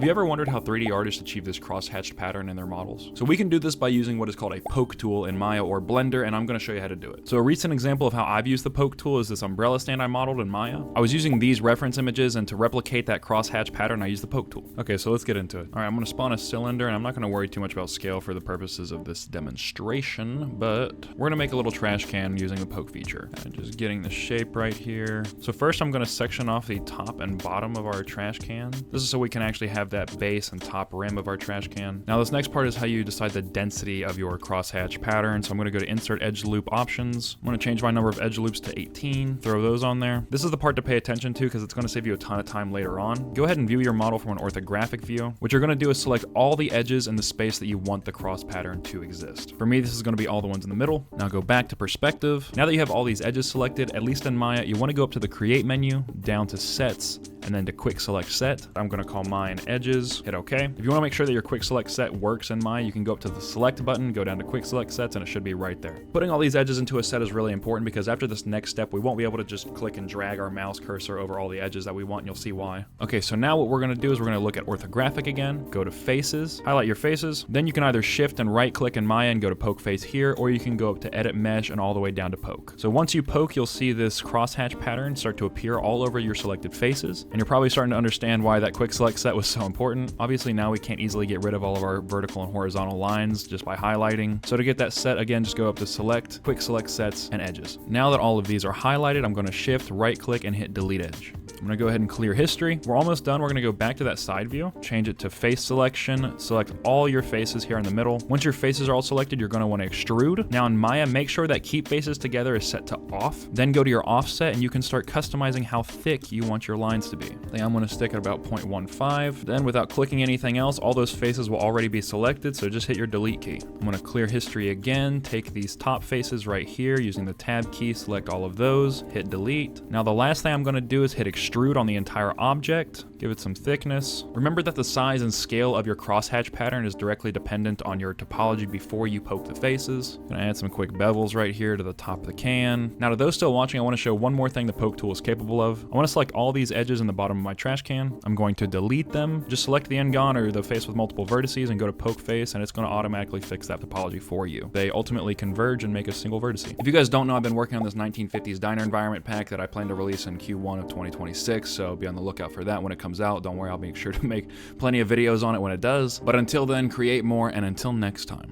Have you ever wondered how 3D artists achieve this cross-hatched pattern in their models? So we can do this by using what is called a poke tool in Maya or Blender, and I'm going to show you how to do it. So a recent example of how I've used the poke tool is this umbrella stand I modeled in Maya. I was using these reference images, and to replicate that cross-hatch pattern, I used the poke tool. Okay, so let's get into it. All right, I'm going to spawn a cylinder, and I'm not going to worry too much about scale for the purposes of this demonstration, but we're going to make a little trash can using the poke feature. And just getting the shape right here. So first I'm going to section off the top and bottom of our trash can. This is so we can actually have that base and top rim of our trash can. Now this next part is how you decide the density of your crosshatch pattern. So I'm going to go to Insert Edge Loop Options. I'm going to change my number of edge loops to 18, throw those on there. This is the part to pay attention to because it's going to save you a ton of time later on. Go ahead and view your model from an orthographic view. What you're going to do is select all the edges in the space that you want the cross pattern to exist. For me, this is going to be all the ones in the middle. Now go back to perspective. Now that you have all these edges selected, at least in Maya, you want to go up to the Create menu, down to Sets, and then to Quick Select Set. I'm going to call mine Edges, hit OK. If you want to make sure that your Quick Select Set works in Maya, you can go up to the Select button, go down to Quick Select Sets, and it should be right there. Putting all these edges into a set is really important because after this next step, we won't be able to just click and drag our mouse cursor over all the edges that we want, and you'll see why. Okay, so now what we're going to do is we're going to look at orthographic again, go to Faces, highlight your faces, then you can either shift and right click in Maya and go to Poke Face here, or you can go up to Edit Mesh and all the way down to Poke. So once you poke, you'll see this crosshatch pattern start to appear all over your selected faces, and you're probably starting to understand why that quick select set was so important. Obviously now we can't easily get rid of all of our vertical and horizontal lines just by highlighting. So to get that set, again, just go up to Select, Quick Select Sets, and Edges. Now that all of these are highlighted, I'm going to shift, right click, and hit Delete Edge. I'm going to go ahead and clear history. We're almost done. We're going to go back to that side view, change it to face selection, select all your faces here in the middle. Once your faces are all selected, you're going to want to extrude. Now in Maya, make sure that keep faces together is set to off. Then go to your offset and you can start customizing how thick you want your lines to be. I think I'm going to stick at about 0.15. Then without clicking anything else, all those faces will already be selected, so just hit your delete key. I'm going to clear history again, take these top faces right here using the tab key, select all of those, hit delete. Now the last thing I'm going to do is hit extrude on the entire object, give it some thickness. Remember that the size and scale of your crosshatch pattern is directly dependent on your topology before you poke the faces. I'm gonna add some quick bevels right here to the top of the can. Now to those still watching, I want to show one more thing the poke tool is capable of. I want to select all these edges in the bottom of my trash can. I'm going to delete them. Just select the n-gon or the face with multiple vertices and go to poke face, and it's going to automatically fix that topology for you. They ultimately converge and make a single vertice. If you guys don't know, I've been working on this 1950s diner environment pack that I plan to release in Q1 of 2026, so be on the lookout for that when it comes out. Don't worry, I'll make sure to make plenty of videos on it when it does. But until then, create more, and until next time.